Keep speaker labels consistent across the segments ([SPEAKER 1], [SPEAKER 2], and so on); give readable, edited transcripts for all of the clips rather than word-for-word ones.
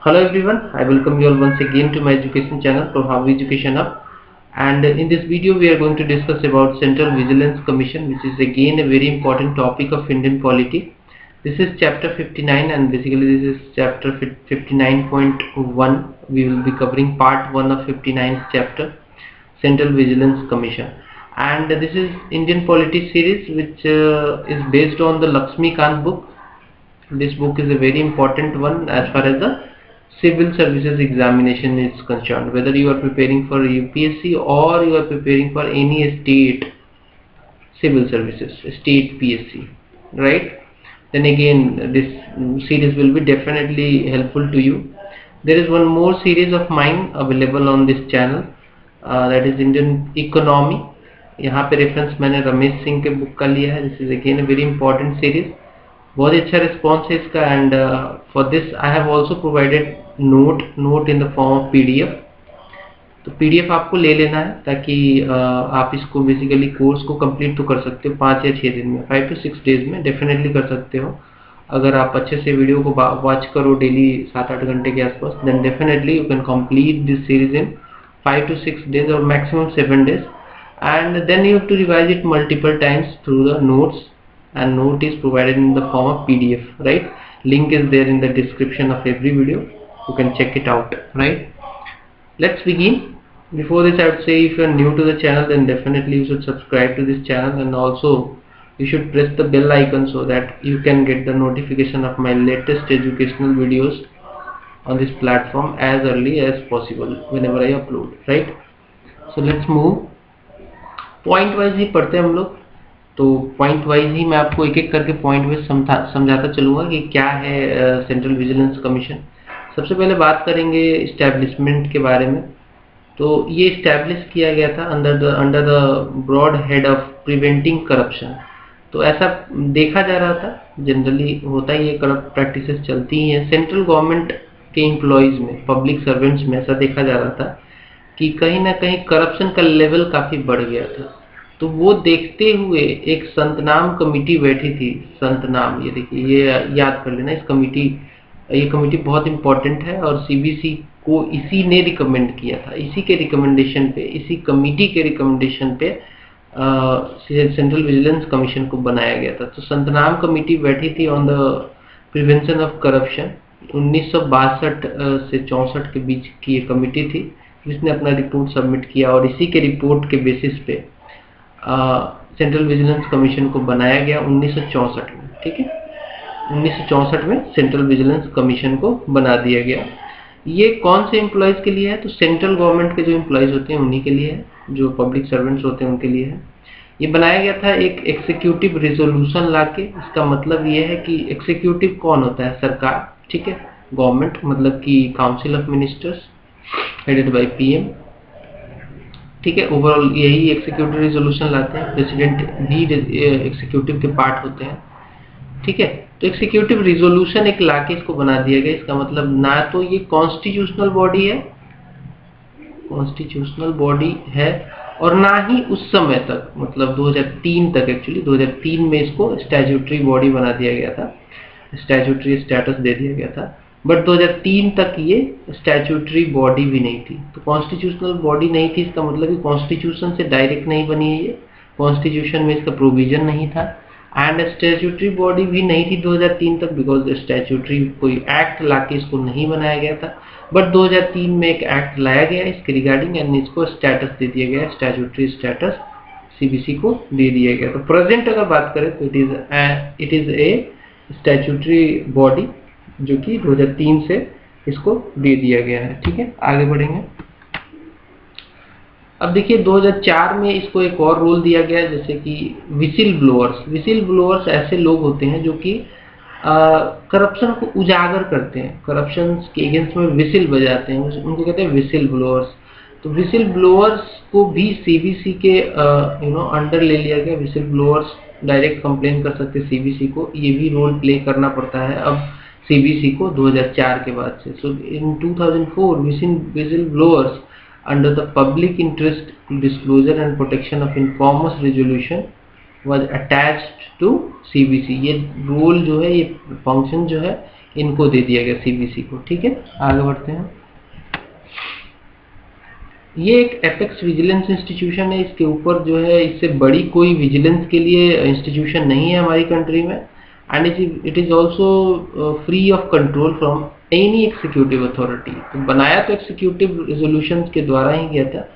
[SPEAKER 1] Hello everyone, I welcome you all once again to my education channel Prabhavi Education Hub. And in this video we are going to discuss about Central Vigilance Commission, which is again a very important topic of Indian polity. This is chapter 59 and basically this is chapter 59.1. We will be covering part 1 of 59th chapter, Central Vigilance Commission. And this is Indian polity series which is based on the Lakshmikant book. This book is a very important one as far as the civil services examination is concerned, whether you are preparing for UPSC or you are preparing for any state civil services, state PSC, right? Then again this series will be definitely helpful to you. There is one more series of mine available on this channel, that is Indian economy. यहाँ पे reference मैंने रमेश सिंह के book का लिया है. This is again a very important series. बहुत अच्छा response है इसका. And for this I have also provided note in the form of PDF. तो PDF आपको ले लेना है ताकि आप इसको बेसिकली कोर्स को कंप्लीट तो कर सकते हो 5 या 6 दिन में, 5 to 6 डेज में डेफिनेटली कर सकते हो. अगर आप अच्छे से वीडियो को वॉच करो डेली 7-8 घंटे के आसपास, then definitely you can complete this series in 5 to 6 days और maximum 7 days. And then you have to revise it multiple times through the notes, and note is provided in the form of PDF, right? Link is there in the description of every video. You can check it out, right? Let's begin. Before this I would say, if you are new to the channel then definitely you should subscribe to this channel, and also you should press the bell icon so that you can get the notification of my latest educational videos on this platform as early as possible whenever I upload, right? So let's move. Point wise ही पढ़ते हैं हम लोग. तो point wise ही मैं आपको एक एक करके पॉइंट वाइज समझाता चलूँगा कि क्या है सेंट्रल विजिलेंस कमीशन. सबसे पहले बात करेंगे इस्टेब्लिशमेंट के बारे में. तो ये इस्टेब्लिश किया गया था under the broad head of preventing corruption. तो ऐसा देखा जा रहा था, जनरली होता ही ये करप्ट प्रैक्टिसेस चलती ही हैं सेंट्रल गवर्नमेंट के एम्प्लॉयज़ में, पब्लिक सर्वेंट्स में. ऐसा देखा जा रहा था कि कहीं ना कहीं करप्शन का लेवल काफ़ी बढ़ गया था. तो वो देखते हुए एक संतनाम कमेटी बैठी थी. संतनाम, ये देखिए, ये याद कर लेना. ये कमेटी बहुत इंपॉर्टेंट है और CBC को इसी ने रिकमेंड किया था. इसी के रिकमेंडेशन पे, इसी कमेटी के रिकमेंडेशन पे सेंट्रल विजिलेंस कमीशन को बनाया गया था. तो संतनाम कमेटी बैठी थी on the prevention of corruption. 1962 से 64 के बीच की ये कमेटी थी जिसने अपना रिपोर्ट सबमिट किया, और इसी के रिपोर्ट के बेसिस पे सेंट्रल विजिलेंस कमीशन को बनाया गया 1964 में. ठीक है, 1964 में सेंट्रल विजिलेंस कमीशन को बना दिया गया. ये कौन से एम्प्लॉयज़ के लिए है? तो सेंट्रल गवर्नमेंट के जो एम्प्लॉयज़ होते हैं उन्हीं के लिए है, जो पब्लिक सर्वेंट्स होते हैं उनके लिए है. ये बनाया गया था एक एग्जीक्यूटिव रिजोल्यूशन लाके. इसका मतलब ये है कि एग्जीक्यूटिव कौन होता है? सरकार. ठीक है, गवर्नमेंट मतलब कि council of ministers headed by PM. ठीक है, ओवरऑल यही एग्जीक्यूटिव रिजोल्यूशन लाते हैं. प्रेसिडेंट भी एग्जीक्यूटिव के पार्ट होते हैं. ठीक है, तो एग्जीक्यूटिव रिजोल्यूशन एक लाके इसको बना दिया गया. इसका मतलब ना तो ये कॉन्स्टिट्यूशनल बॉडी है और ना ही उस समय तक, मतलब 2003 तक, एक्चुअली 2003 में इसको स्टैट्यूटरी बॉडी बना दिया गया था, स्टैट्यूटरी स्टेटस दे दिया गया था. बट 2003 तक ये स्टैट्यूटरी बॉडी भी नहीं थी. तो कॉन्स्टिट्यूशनल बॉडी नहीं थी, इसका मतलब कि कॉन्स्टिट्यूशन से डायरेक्ट नहीं बनी है ये, कॉन्स्टिट्यूशन में इसका प्रोविजन नहीं था. एंड स्टैट्यूटरी बॉडी भी नहीं थी 2003 तक, बिकॉज स्टैट्यूटरी कोई एक्ट लाके इसको नहीं बनाया गया था. बट 2003 में एक एक्ट लाया गया इसके रिगार्डिंग, एंड इसको स्टेटस दे दिया गया, स्टैट्यूटरी स्टेटस CBC को दे दिया गया. तो प्रेजेंट अगर बात करें तो it is a statutory body जो कि 2003 से इसको दे दिया गया है. ठीक है, आगे बढ़ेंगे. अब देखिए 2004 में इसको एक और रोल दिया गया, जैसे कि विसिल ब्लोअर्स ऐसे लोग होते हैं जो कि करप्शन को उजागर करते हैं, करप्शन के अगेंस्ट में विसिल बजाते हैं, उनको कहते हैं विसिल ब्लोअर्स. तो विसिल ब्लोअर्स को भी CBC के अंडर ले लिया गया. विसिल ब्लोअर्स डायरेक्ट कंप्लेन कर सकते CBC को. ये भी रोल प्ले करना पड़ता है अब CBC को 2004 के बाद से. So in 2004 whistle blowers under the public interest disclosure and protection of informers resolution was attached to CBC. ये रोल जो है, ये फंक्शन जो है, इनको दे दिया गया सीबीसी को। ठीक है, आगे बढ़ते हैं। ये एक एपेक्स विजिलेंस इंस्टीट्यूशन है, इसके ऊपर जो है इससे बड़ी कोई विजिलेंस के लिए इंस्टीट्यूशन नहीं है हमारी कंट्री में, and it is also free of control from any executive authority. तो बनाया तो एग्जीक्यूटिव रेजोल्यूशन के द्वारा ही गया था,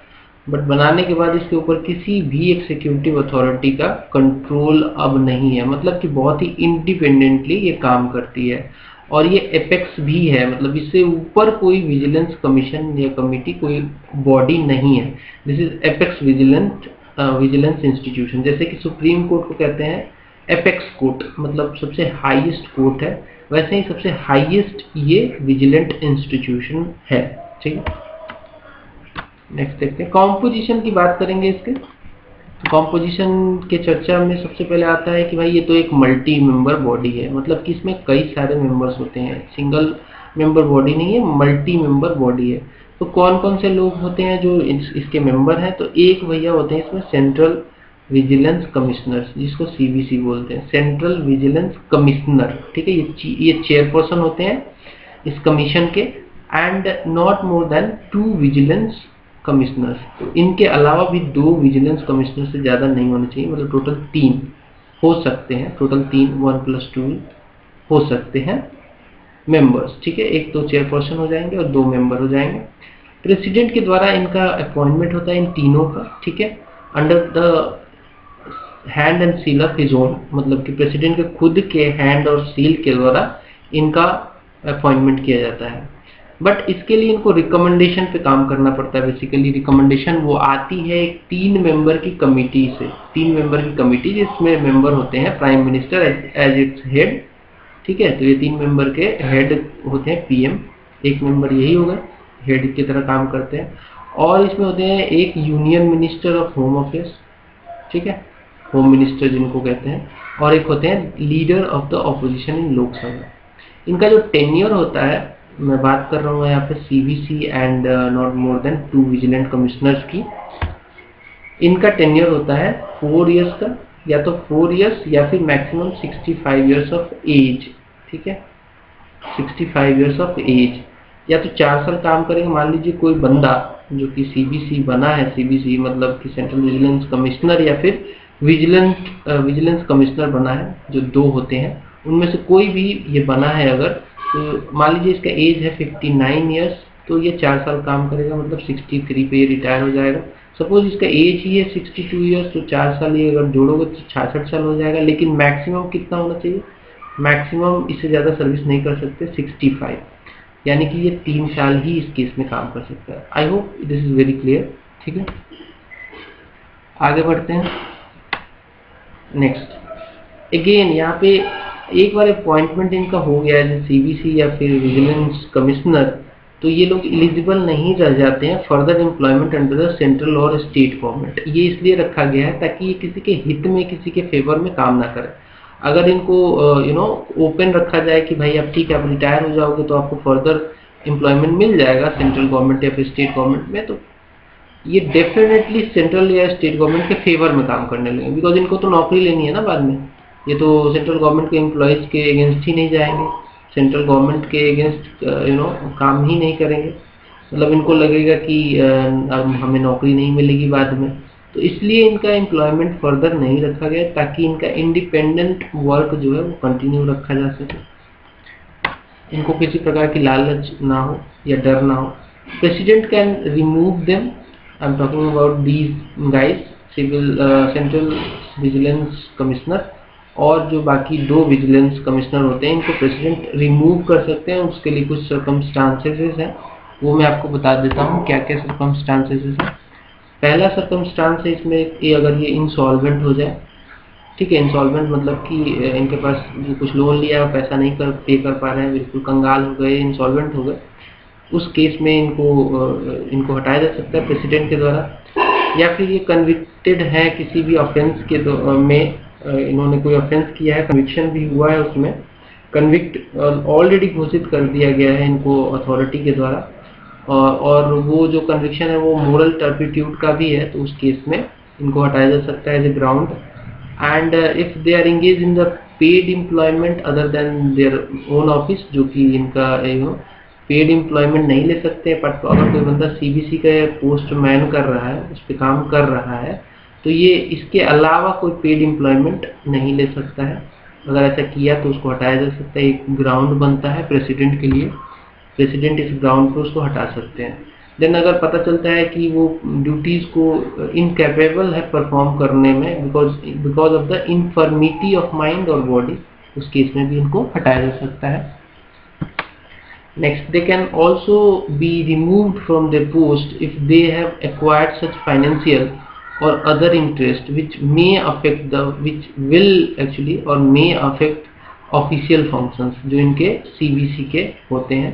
[SPEAKER 1] बट बनाने के बाद इसके ऊपर किसी भी एग्जीक्यूटिव अथॉरिटी का कंट्रोल अब नहीं है, मतलब कि बहुत ही इंडिपेंडेंटली ये काम करती है। और ये एपेक्स भी है, मतलब इससे ऊपर कोई विजिलेंस कमीशन या कमिटी कोई बॉडी नहीं है। This is apex vigilance institution. जैसे कि सुप्रीम कोर्ट को कहते हैं एपेक्स कोर्ट, मतलब सबसे हाईएस्ट कोर्ट है, वैसे ही सबसे हाईएस्ट ये विजिलेंट इंस्टीट्यूशन है। ठीक है, नेक्स्ट देखते हैं। कॉम्पोजिशन की बात करेंगे इसके। कॉम्पोजिशन के चर्चा में सबसे पहले आता है कि भाई ये तो एक मल्टी मेंबर बॉडी है, मतलब कि इसमें कई सारे मेंबर्स होते हैं, सिंगल मेंबर बॉडी नहीं है, मल्टी मेंबर बॉडी है। तो कौन कौन से लोग होते हैं जो इसके मेंबर हैं? तो एक भैया होते हैं इसमें सेंट्रल विजिलेंस कमिश्नर, जिसको सीवीसी बोलते हैं, सेंट्रल विजिलेंस कमिश्नर। ठीक है, ये चेयरपर्सन होते हैं इस कमीशन के, and not more than 2 vigilance commissioners. तो इनके अलावा भी 2 विजिलेंस कमिश्नर से ज़्यादा नहीं होने चाहिए, मतलब टोटल 3 हो सकते हैं, टोटल 3 1+2 हो सकते हैं मेंबर्स। ठीक है, एक तो चेयरपर्सन हो जाएंगे और 2 मेंबर हो जाएंगे। प्रेसिडेंट के द्वारा इनका अपॉइंटमेंट होता है इन तीनों का। ठीक है, under the hand and seal of his own, मतलब कि प्रेसिडेंट के खुद के हैंड और सील के द्वारा इनका अपॉइंटमेंट किया जाता है। बट इसके लिए इनको रिकमेंडेशन पे काम करना पड़ता है। बेसिकली रिकमेंडेशन वो आती है एक 3 मेंबर की कमिटी से, 3 मेंबर की कमिटी जिसमें मेंबर होते हैं prime minister as its head. ठीक है, तो ये 3 मेंबर के हेड होते हैं पीएम, एक मेंबर यही होगा, हेड की तरह काम करते हैं। और इसमें होते हैं एक union minister of home affairs, ठीक है, होम मिनिस्टर जिनको कहते हैं, और एक होते हैं लीडर ऑफ द ऑपोजिशन इन लोकसभा। इनका जो टेन्योर होता है, मैं बात कर रहा हूँ यहाँ पे CVC and not more than 2 vigilant commissioners की, इनका टेन्योर होता है 4 इयर्स का, या तो 4 इयर्स या फिर मैक्सिमम 65 इयर्स ऑफ एज। ठीक है, 65 इयर्स ऑफ एज, या तो 4 साल काम करेंगे। मान लीजिए कोई बंदा जो कि सीबीसी बना है, सीबीसी मतलब कि सेंट्रल विजिलेंस कमिश्नर या फिर विजिलेंस कमिश्नर बना है, जो 2 होते हैं, उनमें से कोई भी ये बना है अगर, तो मान लीजिए इसका एज है 59 इयर्स, तो ये 4 साल काम करेगा, मतलब 63 पे ये रिटायर हो जाएगा। सपोज इसका एज ही है 62 इयर्स, तो 4 साल ये अगर जोड़ोगे तो 66 साल हो जाएगा। लेकिन मैक्सिमम कितना होना चाहिए? मैक्सिमम इससे ज़्यादा सर्विस नहीं कर सकते, 65, यानी कि ये 3 साल ही इस केस में काम कर सकता है। I hope this is very clear. ठीक है, आगे बढ़ते हैं। नेक्स्ट अगेन यहाँ पे एक बार अपॉइंटमेंट इनका हो गया है सीबीसी या फिर विजिलेंस कमिश्नर, तो ये लोग एलिजिबल नहीं रह जाते हैं further employment under the central और स्टेट गवर्नमेंट। ये इसलिए रखा गया है ताकि ये किसी के हित में, किसी के फेवर में काम ना करे। अगर इनको ओपन रखा जाए कि भाई अब ठीक है, आप रिटायर हो जाओगे तो आपको फर्दर एम्प्लॉयमेंट मिल जाएगा सेंट्रल गवर्नमेंट या फिर स्टेट गवर्नमेंट में, तो ये डेफिनेटली सेंट्रल या स्टेट गवर्नमेंट के फेवर में काम करने लगेंगे, बिकॉज इनको तो नौकरी लेनी है ना बाद में। ये तो सेंट्रल गवर्नमेंट के एम्प्लॉयज़ के अगेंस्ट ही नहीं जाएंगे, सेंट्रल गवर्नमेंट के अगेंस्ट काम ही नहीं करेंगे, मतलब इनको लगेगा कि अब हमें नौकरी नहीं मिलेगी बाद में। तो इसलिए इनका एम्प्लॉयमेंट फर्दर नहीं रखा गया, ताकि इनका इंडिपेंडेंट वर्क जो है वो कंटिन्यू रखा जा सके, इनको किसी प्रकार की लालच ना हो या डर ना हो। President can remove them, I am talking about these guys, civil central vigilance commissioner और जो बाकी 2 विजिलेंस कमिश्नर होते हैं, इनको प्रेसिडेंट रिमूव कर सकते हैं। उसके लिए कुछ सर्कमस्टांसेस हैं, वो मैं आपको बता देता हूँ क्या क्या सर्कमस्टांसेस हैं। पहला सर्कमस्टांस है इसमें कि अगर ये इंसॉल्वेंट हो जाए। ठीक है, इंसॉल्वेंट मतलब कि इनके पास जो कुछ लोन लिया है पैसा नहीं पे कर पा रहे हैं, बिल्कुल कंगाल हो गए, इंसॉल्वेंट हो गए, उस केस में इनको हटाया जा सकता है प्रेसिडेंट के द्वारा। या फिर ये कन्विक्टेड है किसी भी ऑफेंस के में, इन्होंने कोई ऑफेंस किया है, कन्विक्शन भी हुआ है, उसमें कन्विक्ट ऑलरेडी घोषित कर दिया गया है इनको अथॉरिटी के द्वारा, और वो जो कन्विक्शन है वो मोरल टर्पिट्यूड का भी है, तो उस केस में इनको हटाया जा सकता है as a ground. And if they are engage in the paid employment other than their own office, जो कि इनका पेड एम्प्लॉयमेंट नहीं ले सकते। बट अगर कोई बंदा सीबीसी का पोस्ट मैन कर रहा है, उस पर काम कर रहा है, तो ये इसके अलावा कोई पेड एम्प्लॉयमेंट नहीं ले सकता है। अगर ऐसा किया तो उसको हटाया जा सकता है। एक ग्राउंड बनता है प्रेसिडेंट के लिए, प्रेसिडेंट इस ग्राउंड पर उसको हटा सकते हैं। देन अगर पता चलता है कि वो ड्यूटीज को इनकेपेबल है परफॉर्म करने में because of the infirmity of mind और बॉडी, उस केस में भी इनको हटाया जा सकता है। Next, they can also be removed from their post if they have acquired such financial or other interest which will actually or may affect official functions, जो इनके सीबीसी के होते हैं,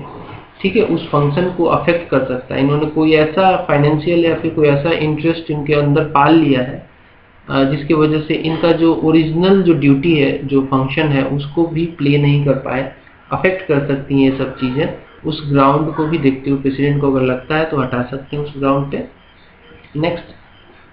[SPEAKER 1] ठीक है, उस फंक्शन को अफेक्ट कर सकता है। इन्होंने कोई ऐसा फाइनेंशियल या फिर कोई ऐसा इंटरेस्ट इनके अंदर पाल लिया है जिसकी वजह से इनका जो ओरिजिनल जो ड्यूटी है, जो फंक्शन है, उसको भी प्ले नहीं कर पाए, अफेक्ट कर सकती हैं ये सब चीज़ें। उस ग्राउंड को भी देखते हुए प्रेसिडेंट को अगर लगता है तो हटा सकते हैं उस ग्राउंड पे। नेक्स्ट,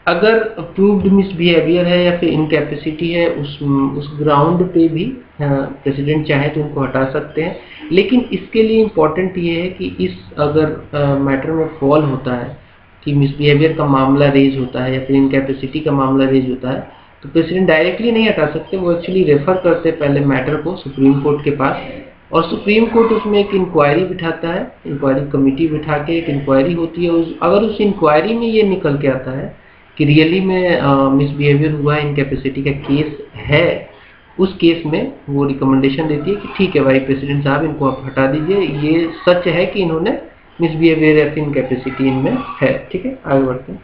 [SPEAKER 1] अगर प्रूव्ड मिसबिहेवियर है या फिर इनकैपेसिटी है, उस ग्राउंड पे भी प्रेसिडेंट चाहे तो उनको हटा सकते हैं। लेकिन इसके लिए इम्पोर्टेंट ये है कि इस अगर मैटर में फॉल होता है कि मिसबिहेवियर का मामला रेज होता है या फिर इनकैपेसिटी का मामला रेज होता है, तो प्रेसिडेंट डायरेक्टली नहीं हटा सकते। वो एक्चुअली रेफर करते हैं पहले मैटर को सुप्रीम कोर्ट के पास, और सुप्रीम कोर्ट उसमें एक इंक्वायरी बिठाता है, इंक्वायरी कमेटी बिठा के एक इंक्वायरी होती है। अगर उस इंक्वायरी में ये निकल के आता है कि रियली में मिसबिहेवियर हुआ है, इनकैपेसिटी का केस है, उस केस में वो रिकमेंडेशन देती है कि ठीक है भाई प्रेसिडेंट साहब, इनको आप हटा दीजिए, ये सच है कि इन्होंने मिसबिहेवियर या फिर इनकैपेसिटी इनमें है। ठीक है, आगे बढ़ते हैं।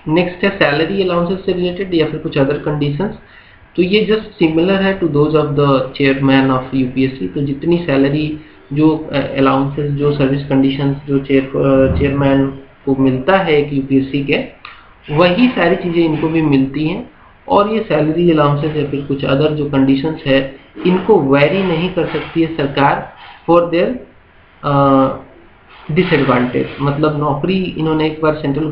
[SPEAKER 1] नेक्स्ट है सैलरी अलाउंसेस से रिलेटेड या फिर कुछ अदर कंडीशंस। तो ये जस्ट सिमिलर है to those of the chairman of UPSC. तो जितनी सैलरी, जो अलाउंसेस, जो सर्विस कंडीशंस जो चेयरमैन को मिलता है एक यूपीएससी के, वही सारी चीज़ें इनको भी मिलती हैं। और ये सैलरी अलाउंसेस या फिर कुछ अदर जो कंडीशंस है, इनको वेरी नहीं कर सकती है सरकार फॉर देयर डिसएडवांटेज। मतलब नौकरी इन्होंने एक बार सेंट्रल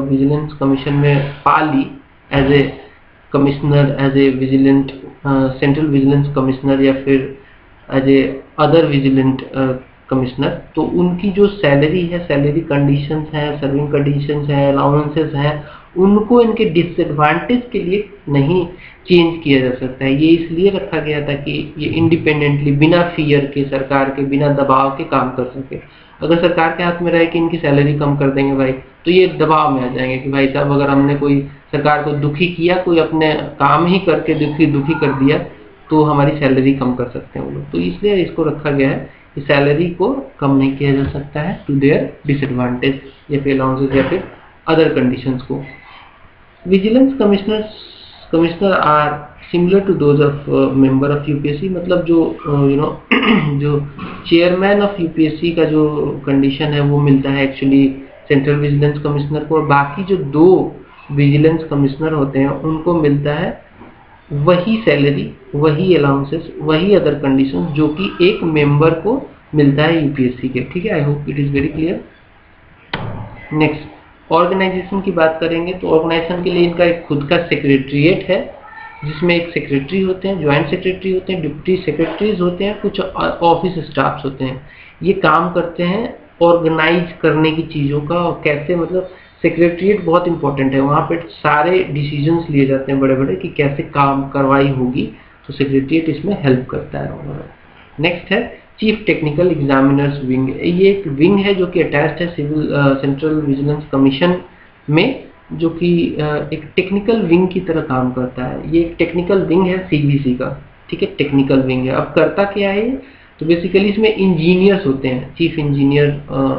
[SPEAKER 1] विजिलेंस कमीशन में पा ली as a commissioner, as a vigilant central vigilance commissioner या फिर as a other vigilant commissioner, तो उनकी जो सैलरी है, सैलरी कंडीशंस हैं, सर्विंग कंडीशंस हैं, अलाउंसेस हैं, उनको इनके डिसएडवांटेज के लिए नहीं चेंज किया जा सकता है। ये इसलिए रखा गया था कि ये इंडिपेंडेंटली, बिना फियर के, सरकार के बिना दबाव के काम कर सके। अगर सरकार के हाथ में रहे कि इनकी सैलरी कम कर देंगे भाई, तो ये दबाव में आ जाएंगे कि भाई साहब अगर हमने कोई सरकार को दुखी किया, कोई अपने काम ही करके दुखी कर दिया, तो हमारी सैलरी कम कर सकते हैं वो लोग। तो इसलिए इसको रखा गया है कि सैलरी को कम नहीं किया जा सकता है टू देयर डिसएडवांटेज या फिर अलाउंसेस या फिर अदर कंडीशंस को। Vigilance commissioner are similar to those of member of UPSC. मतलब जो जो चेयरमैन ऑफ यूपीएससी का जो कंडीशन है वो मिलता है एक्चुअली सेंट्रल विजिलेंस कमिश्नर को, और बाकी जो 2 विजिलेंस कमिश्नर होते हैं उनको मिलता है वही सैलरी, वही अलाउंसेस, वही अदर कंडीशन जो कि एक मेंबर को मिलता है यूपीएससी के। ठीक है, I hope it is very clear. Next, organisation की बात करेंगे तो ऑर्गेनाइजेशन के लिए इनका एक खुद का सेक्रेटरीट है, जिसमें एक सेक्रेटरी होते हैं, ज्वाइंट सेक्रेटरी होते हैं, डिप्टी सेक्रेटरीज होते हैं, कुछ ऑफिस स्टाफ्स होते हैं। ये काम करते हैं ऑर्गेनाइज करने की चीज़ों का, और कैसे, मतलब सेक्रेटरीट बहुत इंपॉर्टेंट है, वहाँ पे सारे डिसीजंस लिए जाते हैं बड़े बड़े कि कैसे काम करवाई होगी, तो सेक्रेटरीट इसमें हेल्प करता है। नेक्स्ट है चीफ टेक्निकल एग्जामिनर्स विंग। ये एक विंग है जो कि अटैच्ड है सेंट्रल विजिलेंस कमीशन में, जो कि एक टेक्निकल विंग की तरह काम करता है। ये एक टेक्निकल विंग है सीबीसी का। ठीक है, टेक्निकल विंग है। अब करता क्या है, तो बेसिकली इसमें इंजीनियर्स होते हैं, चीफ इंजीनियर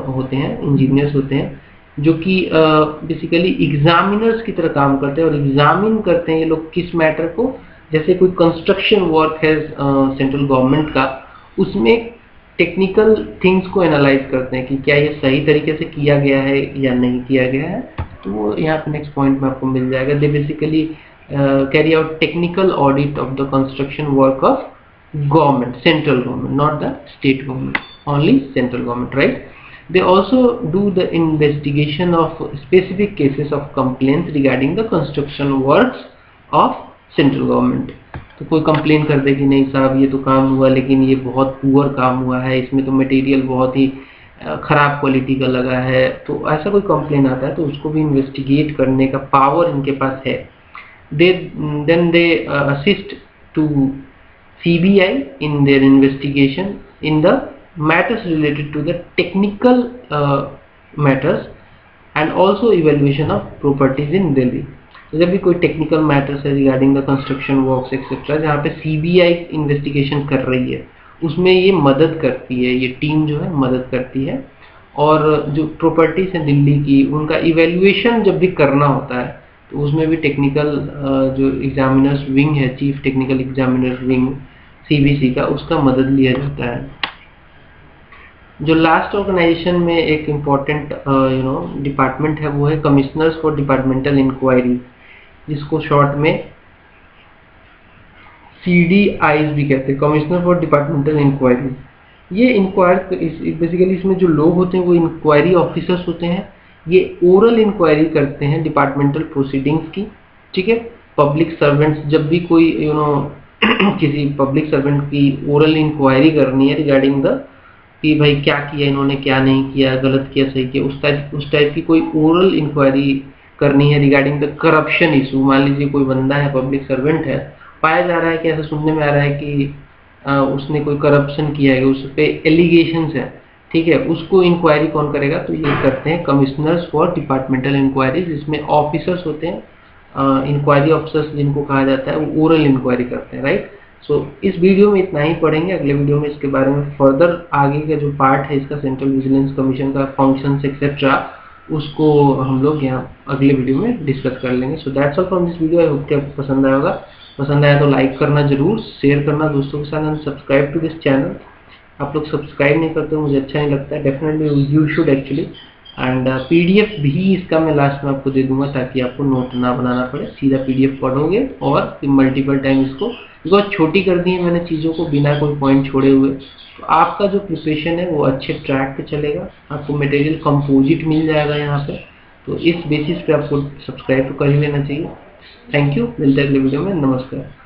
[SPEAKER 1] होते हैं, इंजीनियर्स होते हैं जो कि बेसिकली एग्जामिनर्स की तरह काम करते हैं और एग्जामिन करते हैं ये लोग किस मैटर को। जैसे कोई कंस्ट्रक्शन वर्क है सेंट्रल गवर्नमेंट का, उसमें टेक्निकल थिंग्स को एनालाइज करते हैं कि क्या ये सही तरीके से किया गया है या नहीं किया गया है। तो वो यहाँ पे नेक्स्ट पॉइंट में आपको मिल जाएगा। They basically carry out technical audit of the construction work of government, central government, not the state government, only central government, right. They also do the investigation of specific cases of complaints regarding the construction works of central government. तो कोई complain कर दे कि नहीं साहब ये तो काम हुआ लेकिन ये बहुत पुअर काम हुआ है, इसमें तो मटेरियल बहुत ही खराब क्वालिटी का लगा है, तो ऐसा कोई कंप्लेन आता है तो उसको भी इन्वेस्टिगेट करने का पावर इनके पास है। then they assist to CBI in their investigation in the matters related to the technical matters and also evaluation of properties in Delhi। तो जब भी कोई टेक्निकल मैटर्स है regarding the construction works etcetera जहाँ पे CBI investigation कर रही है उसमें ये मदद करती है, ये टीम जो है मदद करती है। और जो प्रॉपर्टीज हैं दिल्ली की उनका इवेल्युएशन जब भी करना होता है तो उसमें भी टेक्निकल जो एग्जामिनर्स विंग है, chief technical examiners wing CBC का, उसका मदद लिया जाता है। जो लास्ट ऑर्गेनाइजेशन में एक इम्पॉर्टेंट डिपार्टमेंट है वो है कमिश्नर्स फॉर डिपार्टमेंटल इंक्वायरी, जिसको शॉर्ट में CDIs भी कहते हैं, कमिश्नर फॉर डिपार्टमेंटल इंक्वायरी। ये इंक्वायरी बेसिकली इसमें जो लोग होते हैं वो इंक्वायरी ऑफिसर्स होते हैं। ये ओरल इंक्वायरी करते हैं डिपार्टमेंटल प्रोसीडिंग्स की, ठीक है। पब्लिक सर्वेंट्स जब भी कोई किसी पब्लिक सर्वेंट की ओरल इंक्वायरी करनी है रिगार्डिंग द कि भाई क्या किया इन्होंने, क्या नहीं किया, गलत किया, सही किया, उस टाइप की कोई ओरल इंक्वायरी करनी है रिगार्डिंग द करप्शन इशू। मान लीजिए कोई बंदा है, पब्लिक सर्वेंट है, पाया जा रहा है कि ऐसा सुनने में आ रहा है कि उसने कोई करप्शन किया है, उस पे एलिगेशंस है, ठीक है, उसको इंक्वायरी कौन करेगा? तो ये करते हैं कमिश्नर्स फॉर डिपार्टमेंटल इंक्वायरीज, जिसमें ऑफिसर्स होते हैं, इंक्वायरी ऑफिसर्स जिनको कहा जाता है, वो ओरल इंक्वायरी करते हैं, राइट। सो इस वीडियो में इतना ही पढ़ेंगे, अगले वीडियो में इसके बारे में फर्दर आगे का जो पार्ट है इसका सेंट्रल विजिलेंस कमीशन का फंक्शंस एक्सेट्रा उसको हम लोग यहाँ अगले वीडियो में डिस्कस कर लेंगे। So that's all from this video. I hope कि आपको पसंद आया होगा। पसंद आया तो लाइक करना जरूर, शेयर करना दोस्तों के साथ, and subscribe to this channel. आप लोग सब्सक्राइब नहीं करते, मुझे अच्छा नहीं लगता है, definitely you should actually. And PDF भी इसका मैं लास्ट में आपको दे दूंगा ताकि आपको नोट ना बनाना पड़े, सीधा PDF पढ़ोगे और मल्टीपल टाइम इसको, बिकॉज छोटी कर दी है मैंने चीज़ों को बिना कोई पॉइंट छोड़े हुए, तो आपका जो प्रिपरेशन है वो अच्छे ट्रैक पे चलेगा, आपको मटेरियल कंपोजिट मिल जाएगा यहाँ पे। तो इस बेसिस पे आपको सब्सक्राइब तो कर ही लेना चाहिए। थैंक यू, मिलते हैं अगले वीडियो में, नमस्कार।